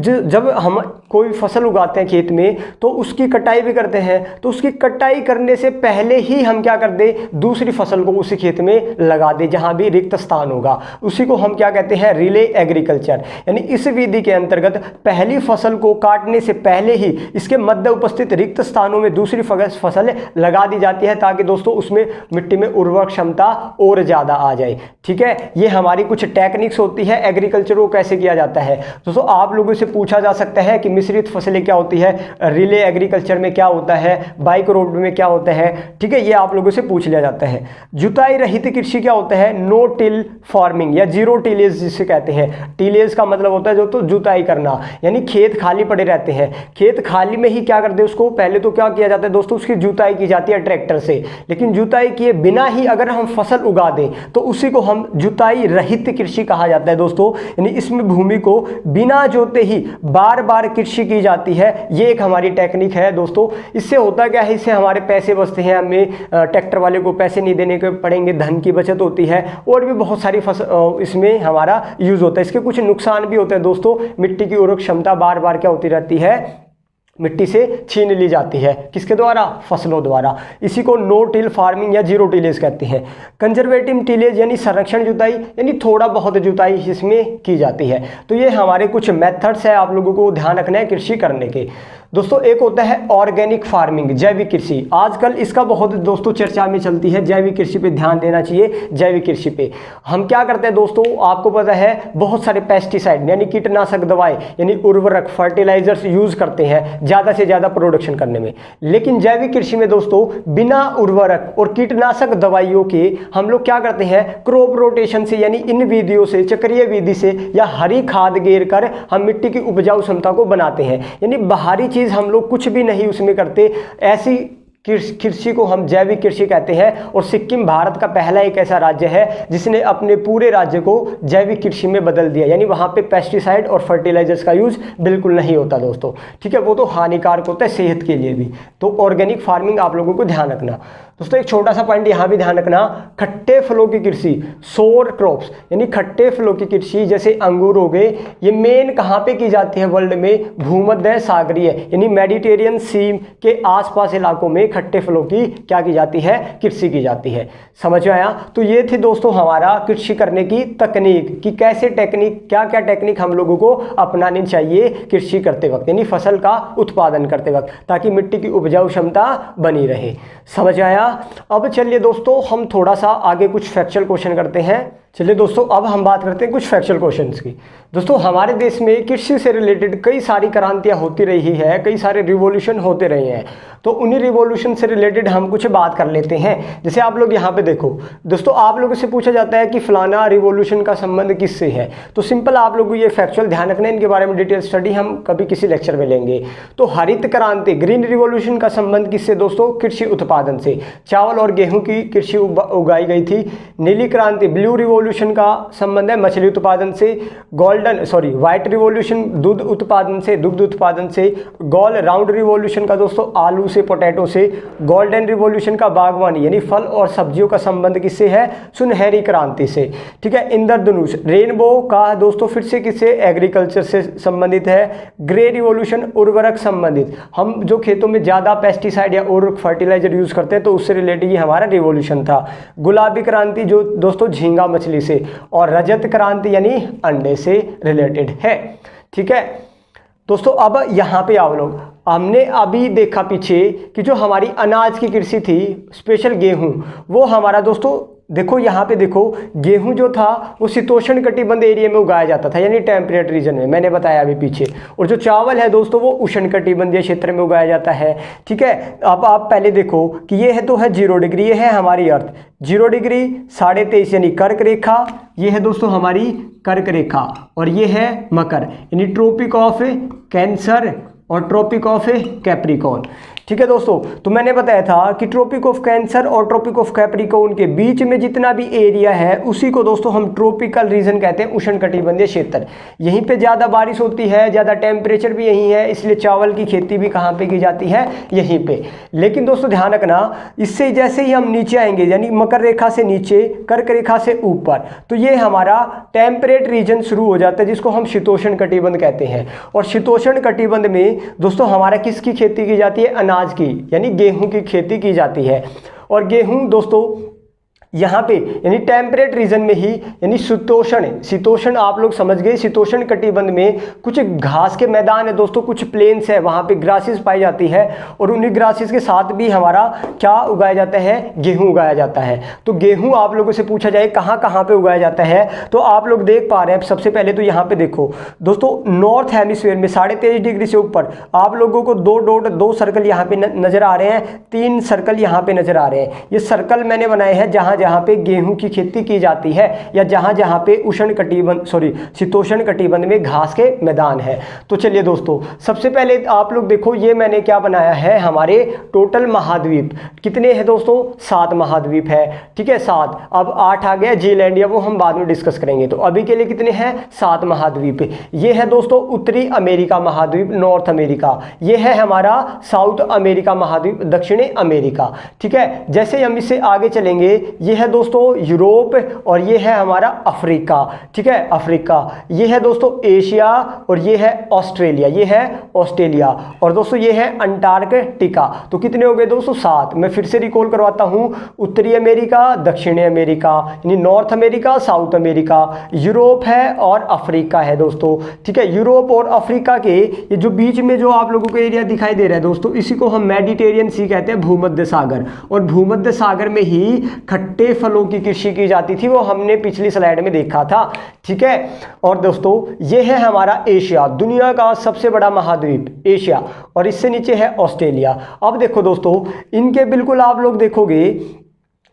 जब हम कोई फसल उगाते हैं खेत में तो उसकी कटाई भी करते हैं, तो उसकी कटाई करने से पहले ही हम क्या कर दे, दूसरी फसल को उसी खेत में लगा दे जहां भी रिक्त स्थान होगा, उसी को हम क्या कहते हैं, रिले एग्रीकल्चर। यानी इस विधि के अंतर्गत पहली फसल को काटने से पहले ही इसके मध्य उपस्थित रिक्त स्थानों में दूसरी फसल लगा दी जाती है, ताकि दोस्तों उसमें मिट्टी में उर्वरक क्षमता और ज्यादा आ जाए। ठीक है, ये हमारी कुछ टेक्निक्स होती है एग्रीकल्चर को कैसे किया जाता है। दोस्तों आप लोगों से पूछा जा सकता है कि मिश्रित फसलें क्या होती है, रिले एग्रीकल्चर में क्या होता है, बाइक रोड में क्या होता है। ठीक है, ये आप लोगों से पूछ लिया जाता है। जुताई रहित कृषि क्या होता है, नो टिल फार्मिंग या जीरो टिलेज जिसे कहते हैं। टिलेज का मतलब होता है जो तो जुताई करना, यानी खेत खाली पड़े रहते हैं, खेत खाली में ही क्या करते हैं उसको, पहले तो क्या किया जाता है दोस्तों, उसकी जुताई की जाती है ट्रैक्टर से। लेकिन जुताई किए बिना ही अगर हम फसल उगा दें तो उसी को हम जुताई रहित कृषि कहा जाता है दोस्तों। यानी इसमें भूमि को बिना जोते ही बार बार कृषि की जाती है, ये एक हमारी टेक्निक है दोस्तों। इससे होता क्या है, इससे हमारे पैसे बचते हैं, हमें ट्रैक्टर वाले को पैसे नहीं देने के पड़ेंगे, धन की बचत होती है और भी बहुत सारी फसल इसमें हमारा यूज होता है। इसके कुछ नुकसान भी होते हैं दोस्तों, मिट्टी की उर्वरक क्षमता बार बार क्या होती रहती है, मिट्टी से छीन ली जाती है, किसके द्वारा, फसलों द्वारा। इसी को नो टिल फार्मिंग या जीरो टिलेज कहते हैं। कंजर्वेटिव टिलेज यानी संरक्षण जुताई, यानी थोड़ा बहुत जुताई इसमें की जाती है। तो ये हमारे कुछ मेथड्स है, आप लोगों को ध्यान रखना है कृषि करने के। दोस्तों एक होता है ऑर्गेनिक फार्मिंग, जैविक कृषि। आजकल इसका बहुत दोस्तों चर्चा में चलती है, जैविक कृषि पे ध्यान देना चाहिए। जैविक कृषि पे हम क्या करते हैं दोस्तों, आपको पता है बहुत सारे पेस्टिसाइड यानी कीटनाशक दवाएं यानी उर्वरक फर्टिलाइजर्स यूज करते हैं ज़्यादा से ज़्यादा प्रोडक्शन करने में। लेकिन जैविक कृषि में दोस्तों बिना उर्वरक और कीटनाशक दवाइयों के हम लोग क्या करते हैं, क्रॉप रोटेशन से यानी इन विधियों से, चक्रीय विधि से या हरी खाद गेर कर हम मिट्टी की उपजाऊ क्षमता को बनाते हैं। यानी बाहरी चीज हम लोग कुछ भी नहीं उसमें करते, ऐसी कृषि को हम जैविक कृषि कहते हैं। और सिक्किम भारत का पहला एक ऐसा राज्य है जिसने अपने पूरे राज्य को जैविक कृषि में बदल दिया, यानी वहाँ पे पेस्टिसाइड और फर्टिलाइजर्स का यूज बिल्कुल नहीं होता दोस्तों। ठीक है, वो तो हानिकारक होता है सेहत के लिए भी। तो ऑर्गेनिक फार्मिंग आप लोगों को ध्यान रखना। दोस्तों एक छोटा सा पॉइंट यहाँ भी ध्यान रखना, खट्टे फलों की कृषि, सोर क्रॉप्स यानी खट्टे फलों की कृषि जैसे अंगूर हो गए, ये मेन कहाँ पे की जाती है वर्ल्ड में, भूमध्य सागरीय यानी मेडिटेरियन सी के आसपास इलाकों में खट्टे फलों की क्या की जाती है, कृषि की जाती है। समझ में आया। तो ये थी दोस्तों हमारा कृषि करने की तकनीक कि कैसे टेक्निक, क्या क्या टेक्निक हम लोगों को अपनानी चाहिए कृषि करते वक्त, यानी फसल का उत्पादन करते वक्त, ताकि मिट्टी की उपजाऊ क्षमता बनी रहे। समझ आया। अब चलिए दोस्तों हम थोड़ा सा आगे कुछ फैक्चुअल क्वेश्चन करते हैं। चलिए दोस्तों अब हम बात करते हैं कुछ फैक्चुअल क्वेश्चंस की। दोस्तों हमारे देश में कृषि से रिलेटेड कई सारी क्रांतियां होती रही है, कई सारे रिवॉल्यूशन होते रहे हैं। तो उन्हीं रिवॉल्यूशन से रिलेटेड हम कुछ बात कर लेते हैं। जैसे आप लोग यहाँ पे देखो दोस्तों, आप लोगों से पूछा जाता है कि फलाना रिवॉल्यूशन का संबंध किससे है, तो सिंपल आप लोगों को ये फैक्चुअल ध्यान रखना है, इनके बारे में डिटेल स्टडी हम कभी किसी लेक्चर में लेंगे। तो हरित क्रांति ग्रीन रिवॉल्यूशन का संबंध किससे दोस्तों, कृषि उत्पादन से। चावल और गेहूं की कृषि उगाई गई थी। नीली क्रांति ब्लू रिवॉल्यूशन का संबंध है मछली उत्पादन से। व्हाइट रिवॉल्यूशन दूध उत्पादन से, दुग्ध उत्पादन से। गोल राउंड रिवॉल्यूशन का दोस्तों आलू से, पोटैटो से। गोल्डन रिवॉल्यूशन का बागवानी यानी फल और सब्जियों का संबंध किससे है, सुनहरी क्रांति से। ठीक है। इंद्रधनुष रेनबो का दोस्तों फिर से किससे, एग्रीकल्चर से संबंधित है। ग्रे रिवॉल्यूशन उर्वरक संबंधित, हम जो खेतों में ज्यादा पेस्टिसाइड या उर्वरक फर्टिलाइजर यूज करते हैं तो उससे रिलेटेड ये हमारा रिवॉल्यूशन था। गुलाबी क्रांति जो दोस्तों झींगा मछली से, और रजत क्रांति यानी अंडे से रिलेटेड है। ठीक है दोस्तों, अब यहाँ पे आओ लोग, हमने अभी देखा पीछे कि जो हमारी अनाज की कृषि थी स्पेशल गेहूं, वो हमारा दोस्तों देखो यहाँ पे देखो, गेहूं जो था वो शीतोष्ण कटिबंध एरिया में उगाया जाता था यानी टेम्परेट रीजन में, मैंने बताया अभी पीछे। और जो चावल है दोस्तों वो उष्ण कटिबंधीय क्षेत्र में उगाया जाता है। ठीक है। अब आप पहले देखो कि ये है तो है 0 डिग्री, ये है हमारी अर्थ 0 डिग्री 23.5 यानी कर्क रेखा, ये है दोस्तों हमारी कर्क रेखा, और ये है मकर यानी ट्रॉपिक ऑफ कैंसर और ट्रॉपिक ऑफ कैप्रिकॉर्न। ठीक है दोस्तों, तो मैंने बताया था कि ट्रॉपिक ऑफ कैंसर और ट्रॉपिक ऑफ कैप्रिकॉर्न के बीच में जितना भी एरिया है उसी को दोस्तों हम ट्रॉपिकल रीजन कहते हैं, उष्णकटिबंधीय क्षेत्र। यहीं पे ज़्यादा बारिश होती है, ज़्यादा टेम्परेचर भी यहीं है, इसलिए चावल की खेती भी कहाँ पे की जाती है, यहीं पे। लेकिन दोस्तों ध्यान रखना, इससे जैसे ही हम नीचे आएंगे यानी मकर रेखा से नीचे, कर्क रेखा से ऊपर, तो ये हमारा टेम्परेट रीजन शुरू हो जाता है जिसको हम शीतोष्ण कटिबंध कहते हैं। और शीतोष्ण कटिबंध में दोस्तों हमारा किसकी खेती की जाती है, अनाज की, यानी गेहूं की खेती की जाती है। और गेहूं दोस्तों यहाँ पे यानी टेम्परेट रीजन में ही, यानी शीतोष्ण आप लोग समझ गए। शीतोष्ण कटिबंध में कुछ घास के मैदान है दोस्तों, कुछ प्लेन्स है, वहाँ पे ग्रासेस पाई जाती है और उन्हीं ग्रासेस के साथ भी हमारा क्या उगाया जाता है, गेहूं उगाया जाता है। तो गेहूं आप लोगों से पूछा जाए कहाँ कहाँ पे उगाया जाता है, तो आप लोग देख पा रहे हैं। सबसे पहले तो यहाँ पे देखो दोस्तों, नॉर्थ हेमिस्फीयर में 23.5 डिग्री से ऊपर आप लोगों को दो सर्कल यहाँ पे नजर आ रहे हैं, 3 सर्कल यहाँ पे नजर आ रहे हैं। ये सर्कल मैंने बनाए हैं जहाँ जहाँ पे गेहूं की खेती की जाती है या जहां जहां पे शीतोष्ण कटिबंध में घास के मैदान है। तो चलिए दोस्तों, सबसे पहले आप लोग देखो, ये मैंने क्या बनाया है, हमारे टोटल महाद्वीप कितने हैं दोस्तों, 7 महाद्वीप है। ठीक है, 7, अब 8 आ गया जीलैंड, या वो हम बाद में डिस्कस करेंगे। तो अभी के लिए कितने हैं, 7 महाद्वीप। ये है दोस्तों उत्तरी अमेरिका महाद्वीप, नॉर्थ अमेरिका। ये है हमारा साउथ अमेरिका महाद्वीप, दक्षिणी अमेरिका। ठीक है, जैसे हम इससे आगे चलेंगे, ये है दोस्तों यूरोप और ये है हमारा अफ्रीका। ठीक है, अफ्रीका। ये है दोस्तों एशिया और ये है ऑस्ट्रेलिया, ये है ऑस्ट्रेलिया। और दोस्तों ये है अंटार्कटिका। तो कितने हो गए दोस्तों, 7। मैं फिर से रिकॉल करवाता हूं, उत्तरी अमेरिका, दक्षिणी अमेरिका, यानी north America, south America, Europe है और अफ्रीका है दोस्तों। ठीक है, यूरोप और अफ्रीका के ये जो बीच में जो आप लोगों को एरिया दिखाई दे रहा है दोस्तों, इसी को हम मेडिटेरियन सी कहते हैं, भूमध्य सागर। और भूमध्य सागर में ही खट्टे फलों की कृषि की जाती थी, वो हमने पिछली स्लाइड में देखा था। ठीक है, और दोस्तों ये है हमारा एशिया, दुनिया का सबसे बड़ा महाद्वीप एशिया, और इससे नीचे है ऑस्ट्रेलिया। अब देखो दोस्तों, इनके बिल्कुल आप लोग देखोगे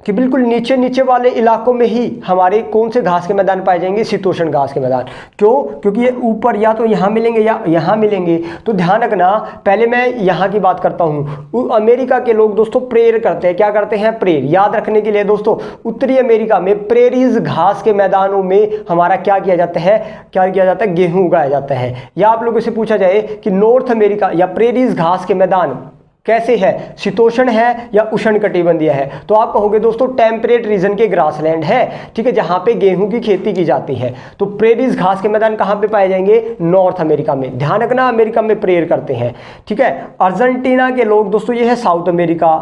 कि बिल्कुल नीचे नीचे वाले इलाकों में ही हमारे कौन से घास के मैदान पाए जाएंगे, शीतोष्ण घास के मैदान। क्यों, क्योंकि ये ऊपर या तो यहाँ मिलेंगे या यहाँ मिलेंगे। तो ध्यान रखना, पहले मैं यहाँ की बात करता हूँ। अमेरिका के लोग दोस्तों प्रेयर करते हैं, क्या करते हैं, प्रेयर। याद रखने के लिए दोस्तों, उत्तरी अमेरिका में प्रेरीज घास के मैदानों में हमारा क्या किया जाता है, गेहूँ उगाया जाता है। या आप लोगों से पूछा जाए कि नॉर्थ अमेरिका या प्रेरीज घास के मैदान कैसे है, शीतोष्ण है या उष्ण कटिबंधीय है, तो आप कहोगे दोस्तों टेम्परेट रीजन के ग्रासलैंड है। ठीक है, जहां पे गेहूं की खेती की जाती है। तो प्रेरीज घास के मैदान कहां पे पाए जाएंगे, नॉर्थ अमेरिका में। ध्यान रखना, अमेरिका में प्रेयर करते हैं। ठीक है, अर्जेंटीना के लोग दोस्तों, ये है साउथ अमेरिका।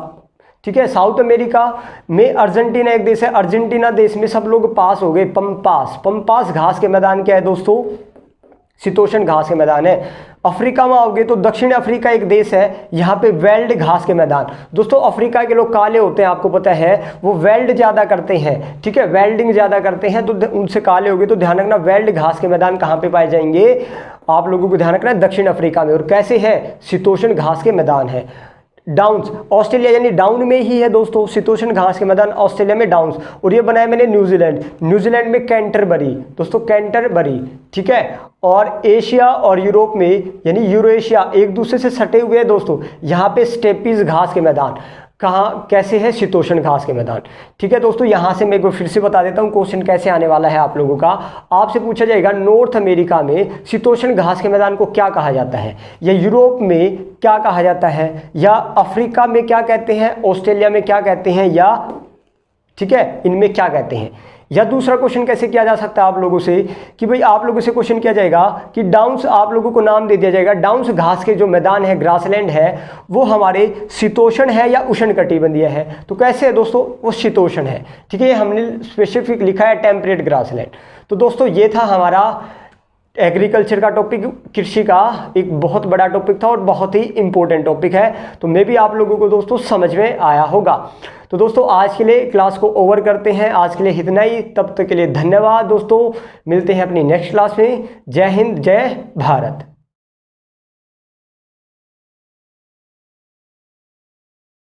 ठीक है, साउथ अमेरिका में अर्जेंटीना एक देश है, अर्जेंटीना देश में सब लोग पास हो गए। पंपास घास के मैदान क्या है दोस्तों, शीतोष्ण घास के मैदान है। अफ्रीका में आओगे तो दक्षिण अफ्रीका एक देश है, यहाँ पे वेल्ड घास के मैदान। दोस्तों अफ्रीका के लोग काले होते हैं, आपको पता है, वो वेल्ड ज़्यादा करते हैं। ठीक है, वेल्डिंग ज़्यादा करते हैं, तो उनसे काले होगे। तो ध्यान रखना, वेल्ड घास के मैदान कहाँ पे पाए जाएंगे, आप लोगों को ध्यान रखना है, दक्षिण अफ्रीका में। और कैसे है, शीतोष्ण घास के मैदान है। डाउन्स, ऑस्ट्रेलिया यानी डाउन में ही है दोस्तों शीतोष्ण घास के मैदान, ऑस्ट्रेलिया में डाउन्स। और ये बनाया मैंने न्यूजीलैंड में कैंटरबरी दोस्तों, कैंटरबरी। ठीक है, और एशिया और यूरोप में यानी यूरेशिया एक दूसरे से सटे हुए हैं दोस्तों। यहाँ पे स्टेपीज घास के मैदान कहाँ कैसे है, शीतोष्ण घास के मैदान। ठीक है दोस्तों, यहाँ से मैं एक बार फिर से बता देता हूँ क्वेश्चन कैसे आने वाला है आप लोगों का। आपसे पूछा जाएगा नॉर्थ अमेरिका में शीतोष्ण घास के मैदान को क्या कहा जाता है, या यूरोप में क्या कहा जाता है, या अफ्रीका में क्या कहते हैं, ऑस्ट्रेलिया में क्या कहते हैं, या ठीक है इनमें क्या कहते हैं। या दूसरा क्वेश्चन कैसे किया जा सकता है आप लोगों से कि भाई आप लोगों से क्वेश्चन किया जाएगा कि डाउन्स, आप लोगों को नाम दे दिया जाएगा, डाउन्स घास के जो मैदान है, ग्रासलैंड है, वो हमारे शीतोष्ण है या उष्ण कटिबंधीय है। तो कैसे है दोस्तों, वो शीतोष्ण है। ठीक है, ये हमने स्पेसिफिक लिखा है टेम्परेट ग्रासलैंड। तो दोस्तों ये था हमारा एग्रीकल्चर का टॉपिक, कृषि का एक बहुत बड़ा टॉपिक था और बहुत ही इंपॉर्टेंट टॉपिक है। तो मे भी आप लोगों को दोस्तों समझ में आया होगा। तो दोस्तों आज के लिए क्लास को ओवर करते हैं, आज के लिए इतना ही। तब तक के लिए धन्यवाद दोस्तों, मिलते हैं अपनी नेक्स्ट क्लास में। जय हिंद, जय भारत।